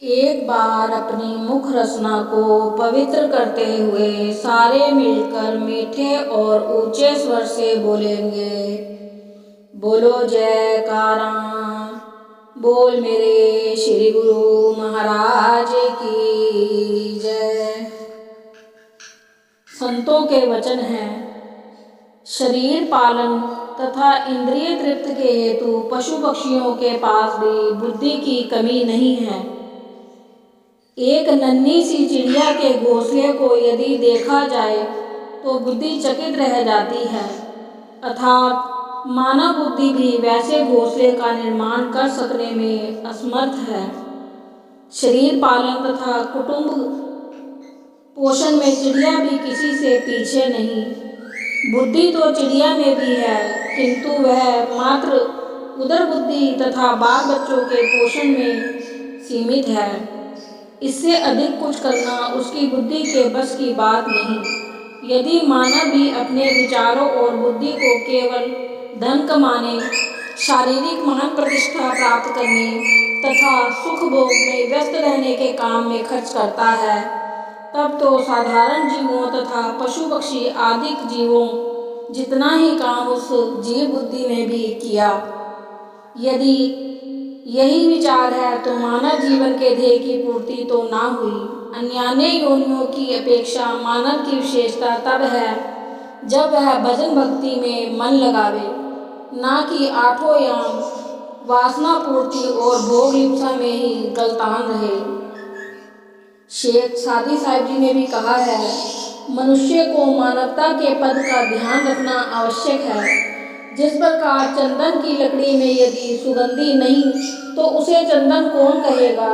एक बार अपनी मुख रचना को पवित्र करते हुए सारे मिलकर मीठे और ऊंचे स्वर से बोलेंगे। बोलो जयकारा, बोल मेरे श्री गुरु महाराज की जय। संतों के वचन हैं, शरीर पालन तथा इंद्रिय तृप्त के हेतु पशु पक्षियों के पास भी बुद्धि की कमी नहीं है। एक नन्ही सी चिड़िया के घोंसले को यदि देखा जाए तो बुद्धि चकित रह जाती है, अर्थात मानव बुद्धि भी वैसे घोंसले का निर्माण कर सकने में असमर्थ है। शरीर पालन तथा कुटुंब पोषण में चिड़िया भी किसी से पीछे नहीं। बुद्धि तो चिड़िया में भी है, किंतु वह मात्र उदर बुद्धि तथा बाल बच्चों के पोषण में सीमित है। इससे अधिक कुछ करना उसकी बुद्धि के बस की बात नहीं। यदि मानव भी अपने विचारों और बुद्धि को केवल धन कमाने, शारीरिक महान प्रतिष्ठा प्राप्त करने तथा सुख भोग में व्यस्त रहने के काम में खर्च करता है, तब तो साधारण जीवों तथा पशु पक्षी आदि जीवों जितना ही काम उस जीव बुद्धि ने भी किया। यदि यही विचार है तो मानव जीवन के ध्येय की पूर्ति तो ना हुई। अन्यान्य योनियों की अपेक्षा मानव की विशेषता तब है जब वह भजन भक्ति में मन लगावे, ना कि आठों याम वासना पूर्ति और भोग लिप्सा में ही गलतान रहे। शेख सादी साहिब जी ने भी कहा है, मनुष्य को मानवता के पद का ध्यान रखना आवश्यक है। जिस प्रकार चंदन की लकड़ी में यदि सुगंधी नहीं तो उसे चंदन कौन कहेगा।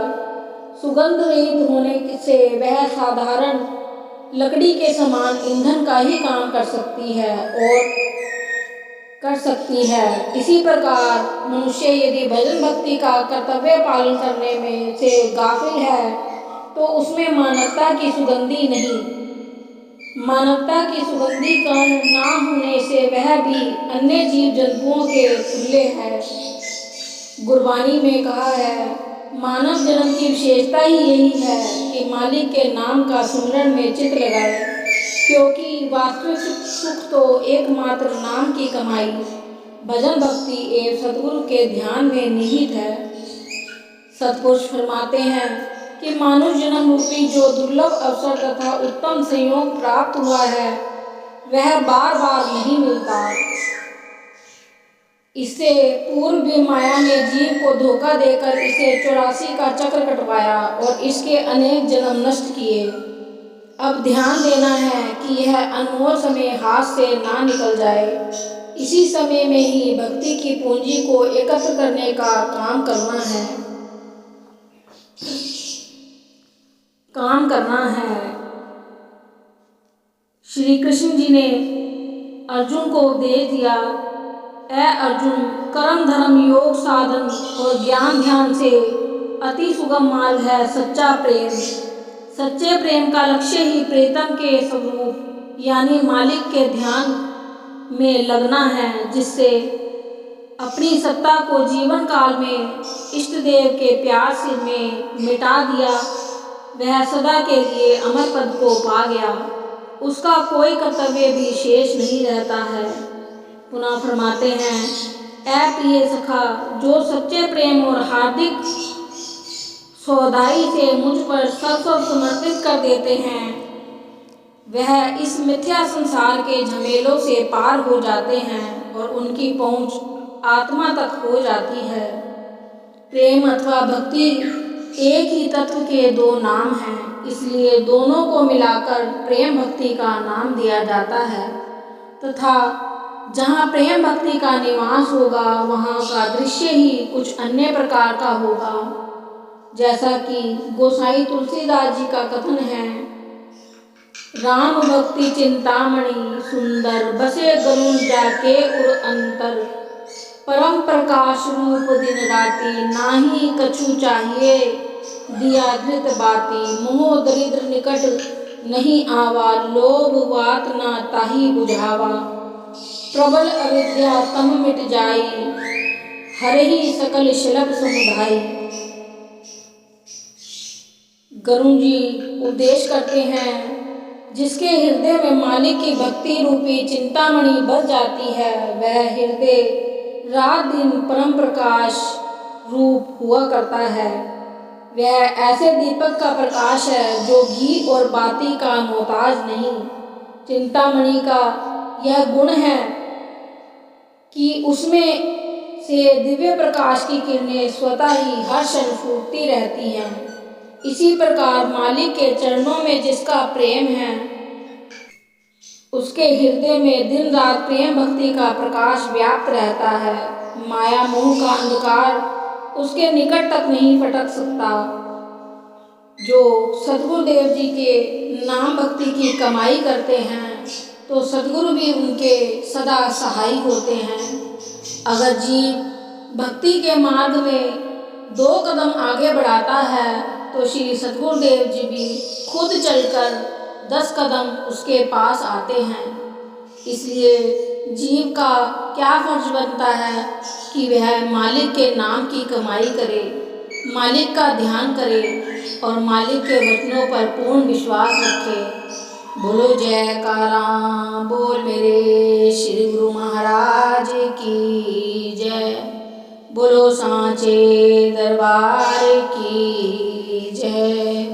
सुगंध रहित होने से वह साधारण लकड़ी के समान ईंधन का ही काम कर सकती है। इसी प्रकार मनुष्य यदि भजन भक्ति का कर्तव्य पालन करने में से गाफिल है तो उसमें मानवता की सुगंधी नहीं। मानवता की सुगंधी का ना होने से वह भी अन्य जीव जंतुओं के तुल्य है। गुरबानी में कहा है, मानव जन्म की विशेषता ही यही है कि मालिक के नाम का सुमिरन में चित्त लगाए, क्योंकि वास्तविक सुख तो एकमात्र नाम की कमाई, भजन भक्ति एवं सतगुरु के ध्यान में निहित है। सतपुरुष फरमाते हैं कि मानुष जन्म रूपी जो दुर्लभ अवसर तथा उत्तम संयोग प्राप्त हुआ है वह बार बार नहीं मिलता। इससे पूर्व भी माया ने जीव को धोखा देकर इसे 84 का चक्र कटवाया और इसके अनेक जन्म नष्ट किए। अब ध्यान देना है कि यह अनमोल समय हाथ से ना निकल जाए। इसी समय में ही भक्ति की पूंजी को एकत्र करने का काम करना है। श्री कृष्ण जी ने अर्जुन को उपदेश दिया, ऐ अर्जुन, कर्म धर्म योग साधन और ज्ञान ध्यान से अति सुगम मार्ग है सच्चा प्रेम। सच्चे प्रेम का लक्ष्य ही प्रीतम के स्वरूप यानी मालिक के ध्यान में लगना है, जिससे अपनी सत्ता को जीवन काल में इष्ट देव के प्यार से में मिटा दिया, वह सदा के लिए अमर पद को पा गया। उसका कोई कर्तव्य भी शेष नहीं रहता है। पुनः फरमाते हैं, ऐ प्रिय सखा, जो सच्चे प्रेम और हार्दिक सौदाई से मुझ पर सर्वस्व समर्पित कर देते हैं, वह इस मिथ्या संसार के झमेलों से पार हो जाते हैं और उनकी पहुंच आत्मा तक हो जाती है। प्रेम अथवा भक्ति एक ही तत्व के दो नाम हैं, इसलिए दोनों को मिलाकर प्रेम भक्ति का नाम दिया जाता है। तथा जहाँ प्रेम भक्ति का निवास होगा वहाँ का दृश्य ही कुछ अन्य प्रकार का होगा। जैसा कि गोसाई तुलसीदास जी का कथन है, राम भक्ति चिंतामणि सुंदर बसे गरुड़ जाके उर अंतर, परम प्रकाश रूप दिन राति नाही कछु चाहिए दिया धृत बाती, मोह दरिद्र निकट नहीं आवा लोभ वात ना ताही बुझावा, प्रबल अविद्या तम मिट जाई हरहि सकल शलभ समुदाई। गरुड़ जी उपदेश करते हैं, जिसके हृदय में मालिक की भक्ति रूपी चिंतामणि बस जाती है, वह हृदय रात दिन परम प्रकाश रूप हुआ करता है। वह ऐसे दीपक का प्रकाश है जो घी और बाती का मोहताज नहीं। चिंतामणि का यह गुण है कि उसमें से दिव्य प्रकाश की किरणें स्वतः ही हर क्षण फूटती रहती हैं। इसी प्रकार मालिक के चरणों में जिसका प्रेम है, उसके हृदय में दिन रात प्रेम भक्ति का प्रकाश व्याप्त रहता है। माया मोह का अंधकार उसके निकट तक नहीं फटक सकता। जो सद्गुरुदेव जी के नाम भक्ति की कमाई करते हैं, तो सद्गुरु भी उनके सदा सहायक होते हैं। अगर जीव भक्ति के मार्ग में 2 कदम आगे बढ़ाता है, तो श्री सद्गुरुदेव जी भी खुद चलकर 10 कदम उसके पास आते हैं। इसलिए जीव का क्या फर्ज बनता है कि वह मालिक के नाम की कमाई करे, मालिक का ध्यान करे और मालिक के वचनों पर पूर्ण विश्वास रखे। बोलो जयकारा बोल मेरे श्री गुरु महाराज की जय। बोलो सांचे दरबार की जय।